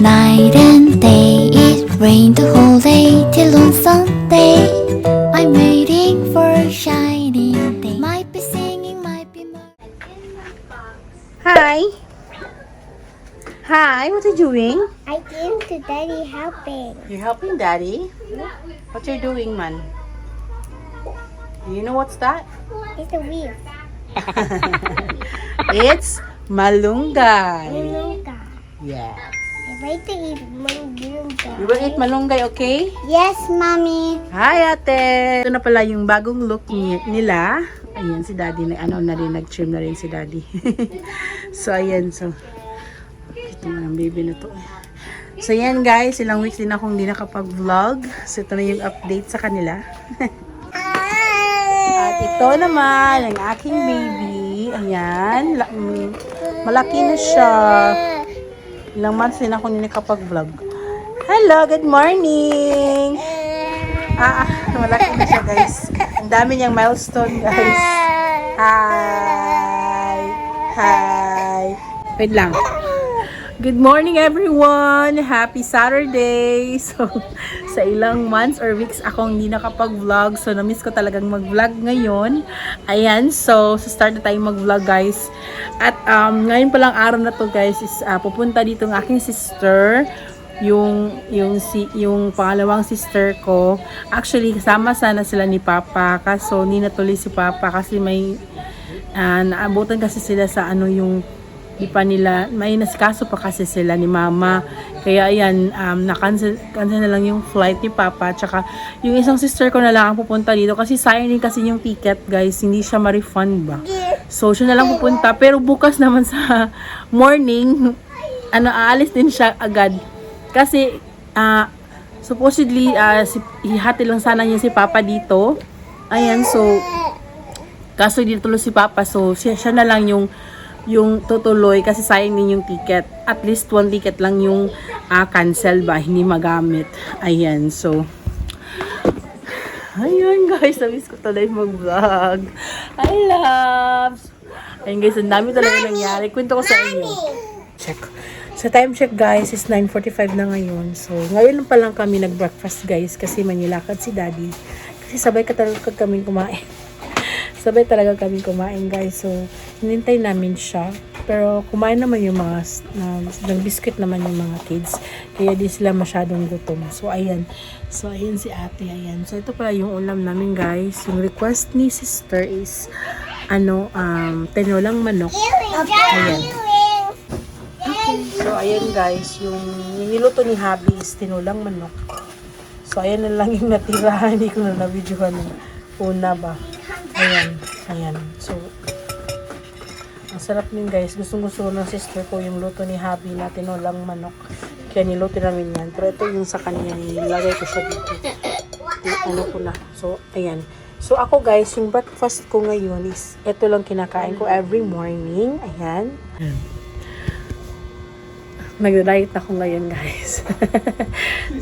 night and day. It rained the whole day till on Sunday. I'm waiting for a shining day. Might be singing, might be Hi. Hi, what are you doing? I came to Daddy helping. You're helping Daddy? What you doing, man? Do you know what's that? It's a wheel. It's malunggay. Malunggay. Yes. I like to eat malunggay. You will eat malunggay, okay? Yes, Mommy. Hi, ate! Ito na pala yung bagong look nila. Ayan, si Daddy, nag-trim na rin si Daddy. So, ayan, so. Ito na ang baby na to. So, ayan guys, ilang weeks din akong hindi nakapag-vlog. So, ito na yung update sa kanila. At ito naman, ang aking baby. Ayan, malaki na siya. Ilang months din ako hindi nakapag-vlog. Hello, good morning! Malaki na siya guys. Ang dami niyang milestone guys. Hi! Hi! Wait lang. Good morning everyone! Happy Saturday! So, sa ilang months or weeks akong hindi nakapag-vlog. So, na-miss ko talagang mag-vlog ngayon. Ayan, so start na tayong mag-vlog guys. At ngayon palang araw na to guys is pupunta dito ng aking sister. Yung pangalawang sister ko. Actually, kasama sana sila ni Papa. Kaso, hindi natuloy si Papa kasi may naabutan kasi sila sa yung di pa nila, may nasikaso pa kasi sila ni Mama. Kaya ayan, na-cancel na lang yung flight ni Papa. Tsaka yung isang sister ko na lang ang pupunta dito kasi sayang din kasi yung ticket guys, hindi siya ma-refund ba. So siya na lang pupunta, pero bukas naman sa morning, aalis din siya agad. Kasi supposedly ihati lang sana niya si Papa dito. Ayan, so kaso dito tuloy si Papa, so siya na lang yung tutuloy kasi sayang din yung ticket. At least one ticket lang yung cancel ba, hindi magamit. Ayan, so ayan guys, na-miss ko tuloy mag-vlog. I love. Ayan guys, ang dami talaga nangyari. Kwento ko sa inyo. Check. Sa time check guys, is 9:45 na ngayon. So, ngayon pa lang kami nag-breakfast guys kasi manilakad si Daddy. Kasi sabay talaga kami kumain. Sabay talaga kami kumain guys. So, hinintay namin siya. Pero kumain naman yung mga nag-biscuit naman yung mga kids. Kaya di sila masyadong gutom. So, ayan. So, ayan si ate. Ayan. So, ito pala yung ulam namin guys. Yung request ni sister is tinolang manok. Ayan. So, ayan guys. Yung niluto ni Habi is tinolang manok. So, ayan na lang yung natira. Hindi ko na na-videohan ng una ba. Ayan, ayan. So, ang sarap din guys. Gustong-gusto ng sister ko yung luto ni Habi na tinolang manok. Kaya niluto namin yan. Pero ito yung sa kanya, nilagay ko siya dito. Ko na. So, ayan. So, ako guys, yung breakfast ko ngayon is, ito lang kinakain ko every morning. Ayan. Nag-diet ako ngayon guys.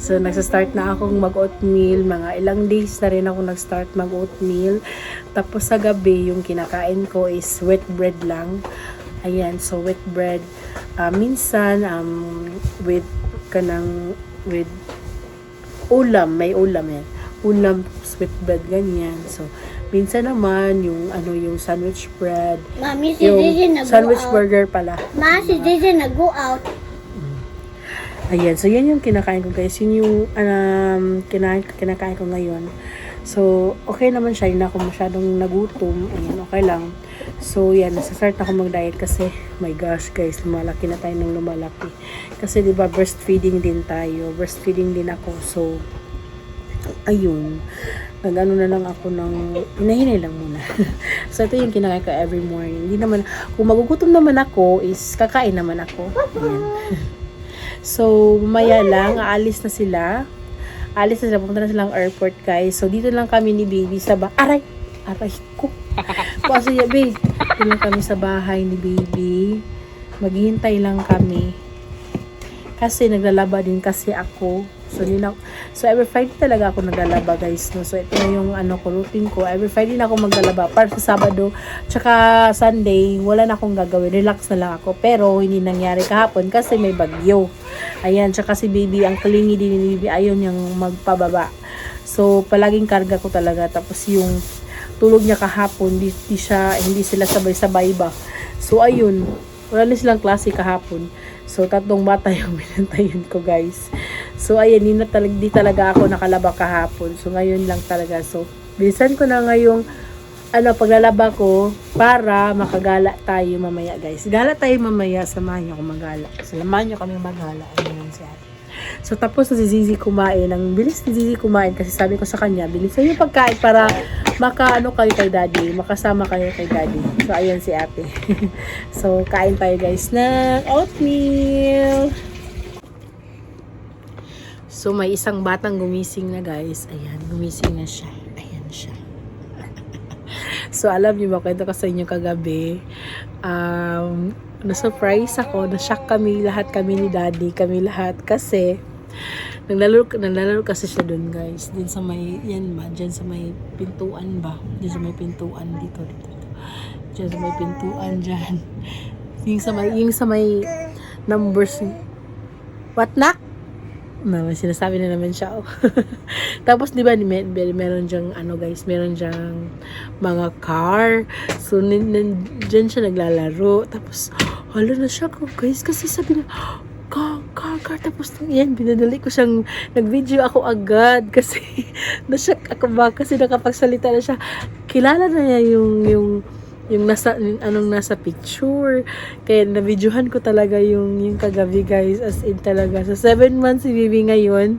So nagsa-start na akong mag-oatmeal. Mga ilang days na rin ako nag-start mag-oatmeal. Tapos sa gabi yung kinakain ko is wheat bread lang. Ayan, so wheat bread. Minsan with ulam, may ulam yan. Ulam, sweet bread, ganyan. So minsan naman yung yung sandwich bread. Mommy, si Dizzy Yung sandwich burger pala. Ma, si Dizzy nag-go out. Ayan, so yan yung kinakain ko guys. Yun yung kinakain ko ngayon. So, okay naman siya. Hindi na ako masyadong nagutom. Ayan, okay lang. So, yan. Nasa-start na ako mag-diet kasi, my gosh guys, lumalaki na tayo ng lumalaki. Kasi diba, breastfeeding din tayo. Breastfeeding din ako. So, ayun. Nag-ano na lang ako ng, hinahinay lang muna. So, ito yung kinakain ko every morning. Hindi naman, kung magugutom naman ako, is kakain naman ako. Ayan. So, maya lang, aalis na sila. Pupunta na silang airport, guys. So, dito lang kami ni baby sa bahay. Aray ko. Kasi, babe, dito lang kami sa bahay ni baby. Maghihintay lang kami. Kasi, naglalaba din kasi ako. So, every Friday talaga ako naglalaba, guys. No? So, ito na yung routine ko. Every Friday na ako maglalaba. Para sa Sabado, tsaka Sunday, wala na akong gagawin. Relax na lang ako. Pero, hindi nangyari kahapon kasi may bagyo. Ayan, tsaka si baby, ang kalingi din ni baby, ayaw niyang magpababa. So, palaging karga ko talaga. Tapos yung tulog niya kahapon, hindi sila sabay-sabay ba. So, ayun, wala na silang klase kahapon. So, 3 bata yung binantayan ko, guys. So, ayan, di talaga ako nakalaba kahapon. So, ngayon lang talaga. So, bilisan ko na ngayong paglalaba ko para makagala tayo mamaya, guys. Gala tayo mamaya, samahan niyo ako magala. Samahan niyo kami magala. Ayun si ate. So, tapos na si Zizi kumain. Ang bilis ni Zizi kumain kasi sabi ko sa kanya, bilisan yung pagkain para kayo kay daddy. Makasama kayo kay daddy. So, ayan si ate. So, kain tayo, guys, ng oatmeal. So, may isang batang gumising na, guys. Ayan, gumising na siya. Ayan siya. So, alam niyo ba, kwento ko sa inyo kagabi, na-surprise ako, na-shock lahat kami ni daddy, kami lahat, kasi, naglalaro kasi siya dun, guys, din sa may, yan ba, dyan sa may pintuan ba, dyan sa may pintuan, dito, dyan sa may pintuan, dyan, yung sa may numbers, what na? Sinasabi na naman siya. Oh. Tapos, di ba, meron diyang, guys, meron diyang mga car. So, dyan siya naglalaro. Tapos, hala na siya ko, guys, kasi sabi na, car. Tapos, yan, binadali ko siyang, nag-video ako agad. Kasi, na-shock ako ba? Kasi nakapagsalita na siya. Kilala na niya yung nasa picture. Kaya na-videohan ko talaga yung kagabi, guys, as in talaga. So 7 months si baby ngayon,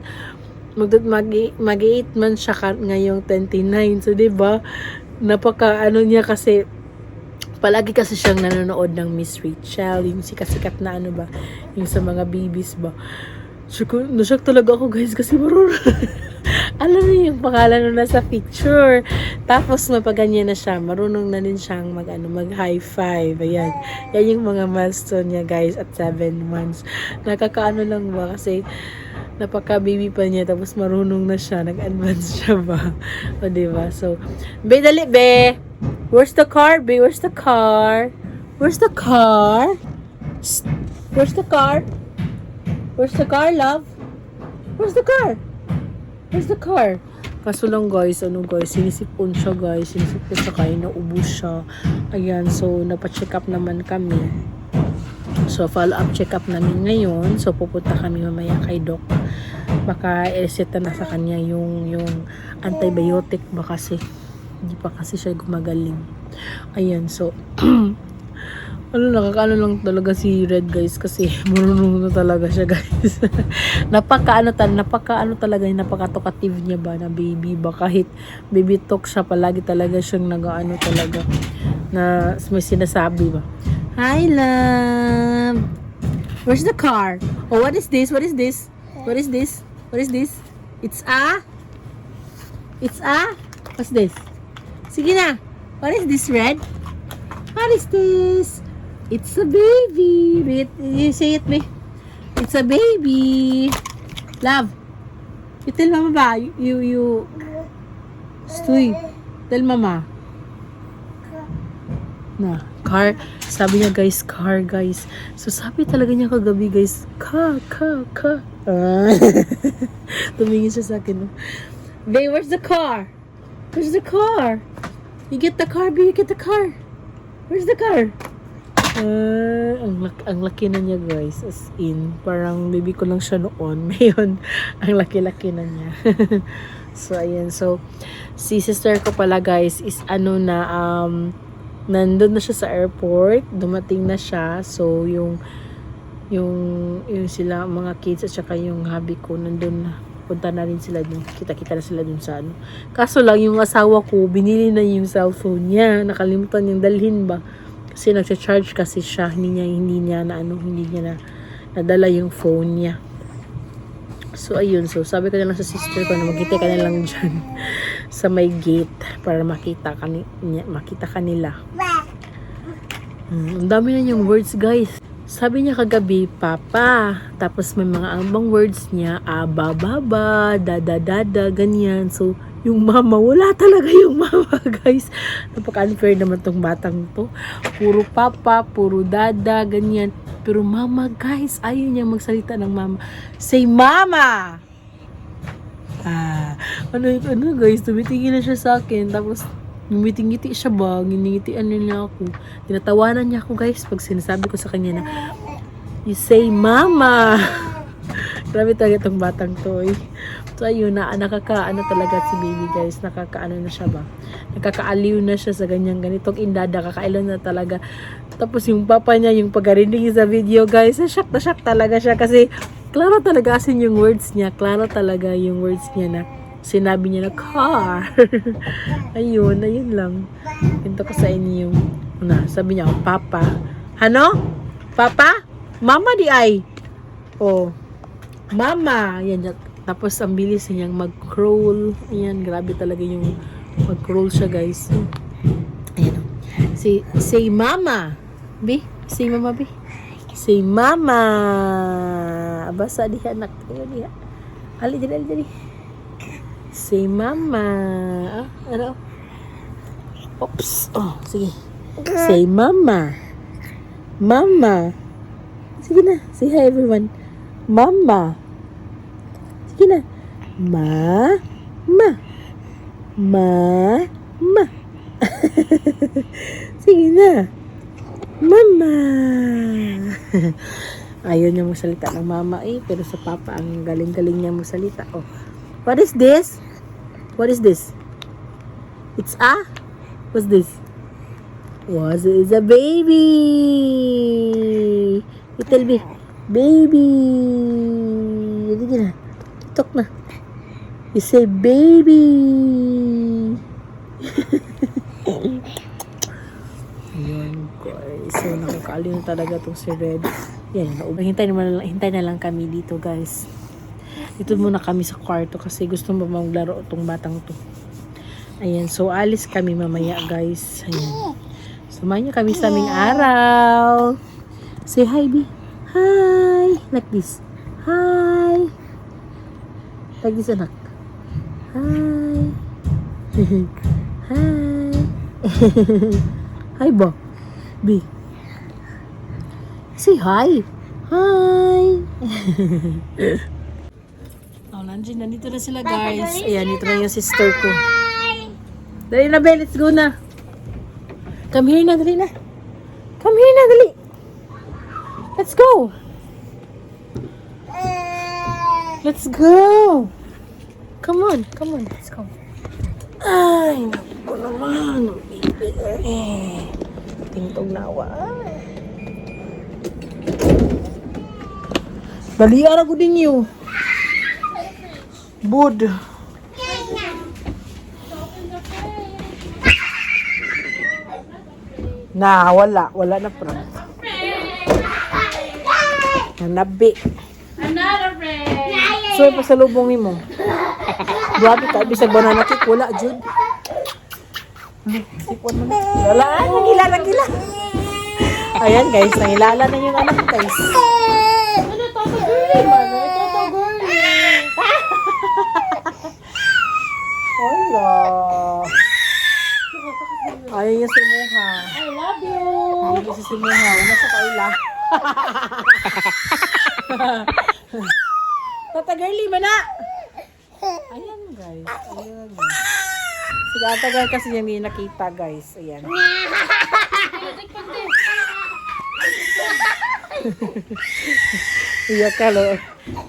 mag 8 months siya ngayong 29. So diba, napaka niya kasi palagi kasi siyang nanonood ng Miss Rachel, yung sikat na yung sa mga babies ba. Nashock talaga ako, guys, kasi marunong. Alam niyo yung pangalan na nasa picture. Tapos mapaganyan na siya. Marunong na din siyang mag high five. Ayan. Yan yung mga milestone niya, guys, at 7 months. Nakakaano lang ba kasi napaka baby pa niya tapos marunong na siya. Nag-advance siya ba? O diba? So, be, dali, be. Where's the car, be? Where's the car? Where's the car? Where's the car? Where's the car, love? Where's the car? Where's the car? Kaso lang, guys, sinisipon siya, guys. Sinisipon siya kaya naubos siya. Ayan, so, napacheck up naman kami. So, follow-up check up namin ngayon. So, pupunta kami mamaya kay Doc. Baka i-reseta na sa kanya yung antibiotic ba kasi. Hindi pa kasi siya gumagaling. Ayan, so, nakakaano lang talaga si Red, guys, kasi marunong na talaga siya, guys. napaka talkative niya ba na baby ba, kahit baby talk siya, palagi talaga siyang talaga na may sinasabi ba. Hi, love. Where's the car? Oh, what is this? It's what's this? Sige na. What is this, Red? What is this? It's a baby. You say it, me. It's a baby. Love. You tell mama ba? You. Stoy. Tell mama. Na. Car. Sabi niya, guys, car, guys. So, sabi talaga niya kagabi, guys, ka. Tumingin siya sa akin. No? Babe, where's the car? Where's the car? You get the car, babe. You get the car. Where's the car? Ang laki na niya, guys, as in parang baby ko lang siya noon. Ngayon ang laki-laki na niya. So ayan, so si sister ko pala, guys, is nandun na siya sa airport, dumating na siya. So yung sila mga kids at saka yung hubby ko nandun na, punta na rin sila dun, kita-kita na sila dun sa kaso lang yung asawa ko binili na yung cellphone niya, nakalimutan niyang dalhin ba. Kasi nagcha-charge kasi siya, hindi niya nadala yung phone niya. So ayun, so sabi ko na lang sa sister ko na magkita ka na lang dyan sa may gate para makita kanila. Ang dami na niyang words, guys. Sabi niya kagabi, papa. Tapos may mga ambang words niya, aba, baba, dada, ganyan. So yung mama, wala talaga yung mama, guys. Napaka-unfair naman tong batang to. Puro papa, puro dada, ganyan. Pero mama, guys, ayaw niya magsalita ng mama. Say mama! Ano guys, tumitingin na siya sa akin. Tapos, ngiti siya ba? Giningitian niya ako. Tinatawanan niya ako, guys, pag sinasabi ko sa kanya na, you say mama! Grabe talaga itong batang to, eh. So, ayun na, nakakaano talaga si baby, guys. Nakakaano na siya ba? Nakakaaliw na siya sa ganitong indada. Kakailan na talaga. Tapos yung papa niya, yung pagkarinig sa video, guys, shock na shock talaga siya. Kasi, klaro talaga asin yung words niya. Klaro talaga yung words niya na sinabi niya na car. ayun lang. Pinto ko sa inyo yung, sabi niya, papa. Ano? Papa? Mama di ay. Oh. Mama. Yan. Tapos, ang bilis niyang mag-crawl. Ayan, grabe talaga yung mag-crawl siya, guys. Ayan. Say mama. Bi? Say mama, Bi. Say mama. Basa diha, anak. Ayan, diha. Ali. Say mama. Ano? Oops. Oh, sige. Say mama. Mama. Sige na. Say hi, everyone. Mama. Sige na. Ma. Sige na. Mama. Ayaw niya magsalita ng mama pero sa papa ang galing-galing niya magsalita. Oh. What is this? What is this? It's a? What's this? It's a baby. Little baby. Sige na. Talk na. You say baby. Ayun, guys. So, nakakaaliw na talaga itong si Red. Yan. Hintay na lang kami dito, guys. Dito muna kami sa kwarto kasi gusto mo maglaro itong batang to. Ayan. So, alis kami mamaya, guys. Ayan. Sumayin niyo kami sa aming araw. Say hi, B. Hi. Like this. Hi. Like this, anak. Hi. Hi. Hi ba? B. Say hi. Hi. Nandito na sila, guys. Ayan, dito na yung sister ko. Dali na, Bel. Let's go na. Come here na, dali na. Come here na, dali. Let's go. Let's go. Come on, let's go. Ay, naku naman. Tingtog na awa. Balian ako din yun. Bud. Wala na prank. Nabi. Another friend. So, pasalubong mo. Grabe ka, bisag banana cake, wala, Jud. Sipon mo na. Wala, nagila. Ayan, guys, nangilala na yung anak, guys. Ano, Toto Girlie ba? Toto Girlie. Wala. Ayaw niya simuha. I love you. Ayaw niya simuha. Wala sa kaila. Tata Girlie, mana? Ayan, guys. Sige, tagal kasi yung may nakita, guys. Ayan. Iya ka, lo.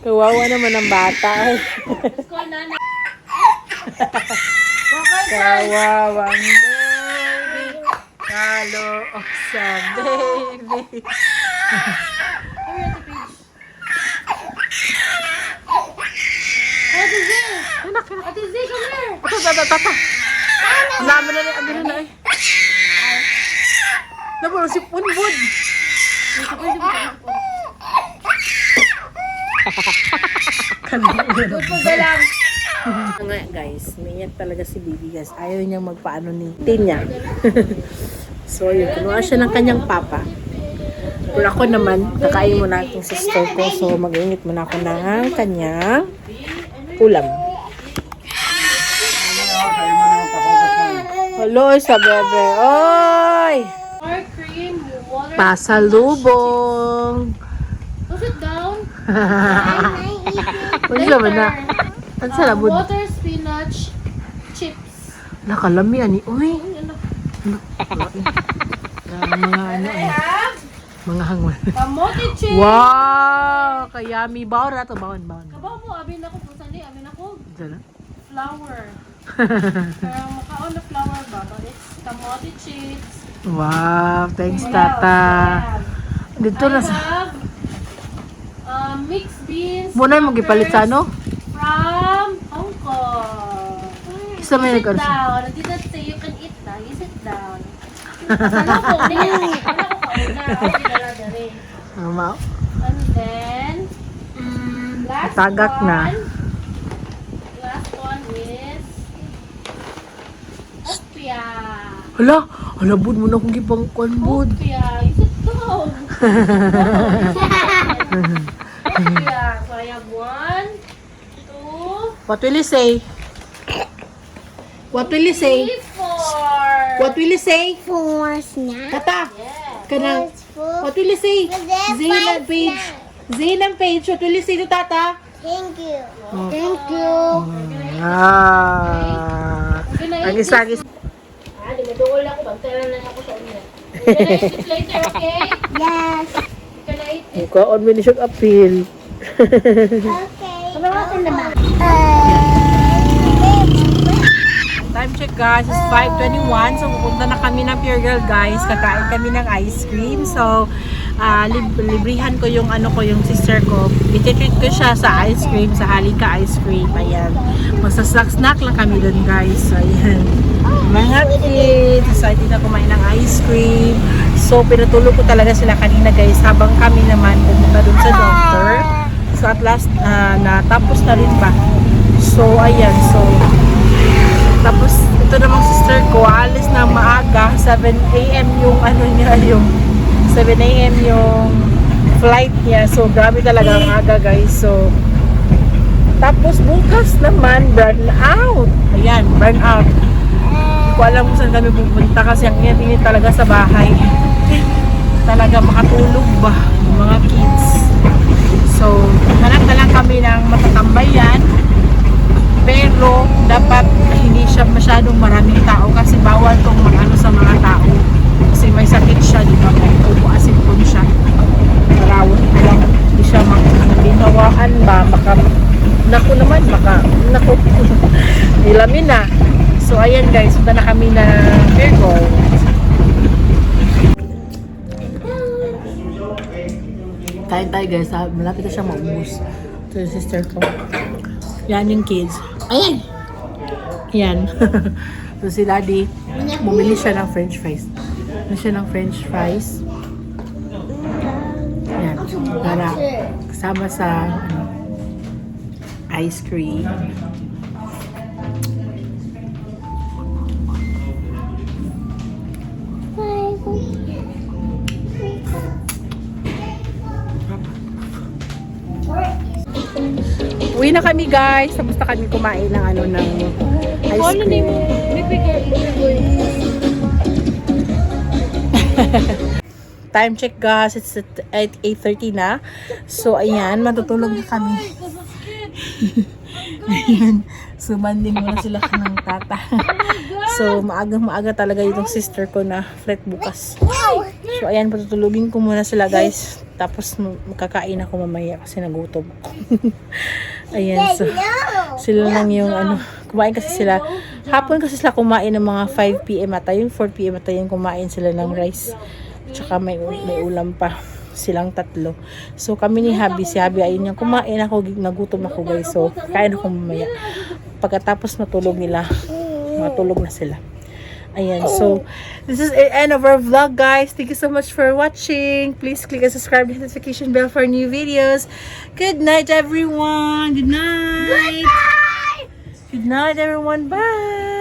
Kawawa naman ang bata. Kawawang baby. Kalo sa baby. Ate Z, come here. Tata. Ang dami na rin. Ang dami na rin. Napuro si Punbud. Galang. Nga guys, umiyak talaga si baby, guys. Ayaw niyang magpaano ni Tinya. So yun, kinuha siya ng kanyang papa. Pero ako naman, kakain muna itong sister ko. So mag-init muna ako ng kanyang ulam. Hello sa bebe. Oy! More cream, water Pasalubong. Go sit down. Ano naman na? Ano sa labod? Water spinach chips. Nakalami ani. Uy. Ano? Mga ano ay. Mga hangwan. Kamote chips. Wow! Kayami. Bawon na to. Bawon. Kabaw mo, abin ako kung saan abin ako. Diyan na. Flour. Pero makaon na flour ba? But it's kamote chips. Wow! Thanks, Tata. Dito na I sa... have mixed beans. Muna mo gipalit sa ano? From Hong Kong. Isa may Sit nag-arsa. down. I did not say you can eat na. You sit down. Ano ko? Ano ko kauna? Okay, dala-dali. Mama. And then, last Tagak one. na. Last one is Opia. Hala! Hala, bud mo na akong gipang kwan, bud. Opia. You sit down. Opia. So I have 1, 2, What will you say? What will you say? 3, 4. What will you say? Four snacks. Tata! Yeah. Kanang... Four. What will you say? There's Zayn five ang page. snacks. Zayn ang page. What will you say to Tata? Thank you. Oh. Thank you. Ah. Ang isang is... Di madungol ako. Bantayan lang ako sa unya. Can I eat it later, okay? Yes. Can I eat it? Mukha on mo ni siyang appeal. Okay. Ano naman? Time check guys, it's 5:21. So pupunta na kami ng Pure Girl guys. Kakain kami ng ice cream. So librihan ko yung yung sister ko. I-treat ko siya sa ice cream, sa Halika ice cream. Ayan. Magsa-snack lang kami dun guys. So ayan. Mga kids, excited na kumain ng ice cream. So pinatulog ko talaga sila kanina guys habang kami naman pumunta dun sa doctor. So at last natapos na rin ba. So ayan, so tapos ito namang sister ko alis na maaga, 7 AM yung yung 7 AM yung flight niya. So grabe talaga ang aga guys. So tapos bukas naman burn out. Ayan, burn out. Hindi ko alam kung saan kami pupunta kasi ang init talaga sa bahay. Talaga makatulog ba yung mga kids. So hanap na lang kami ng matatambayan. Pero dapat hindi siya masyadong maraming tao kasi bawal tong sa mga tao. Kasi may sakit siya, di ba? May ubo asinton siya. Marawon ko lang. Hindi siya makinawaan ba? Naku. Ilamin na. So ayan guys, punta na kami na Virgo. Kain tayo guys, malapit na siya maubos. Ito yung sister ko. Yan yung kids. Ayan! Yan. So si daddy, bumili siya ng french fries. Yan. Para kasama sa ice cream. Uwi na kami guys. Tapos na kami kumain ng ng ice cream. Time check guys. It's at 8:30 na. So ayan, matutulog na kami. Ayan. So banding muna sila ng tata. So maaga talaga itong sister ko na flight bukas. So ayan, patutulugin ko muna sila guys. Tapos makakain ako mamaya kasi nagutom ako. Ayan, so sila lang yung kumain kasi sila. Hapon kasi sila kumain ng mga 5 PM ata yun, 4 PM ata yun kumain sila ng rice. Tsaka may ulam pa silang tatlo. So kami ni Habi, si Habi ayun yung kumain ako, nagutom ako guys. So kain ako mamaya. Pagkatapos matulog na sila. Ayan, so this is the end of our vlog guys. Thank you so much for watching. Please click and subscribe and notification bell for new videos. Good night everyone. Good night. Good night everyone. Bye.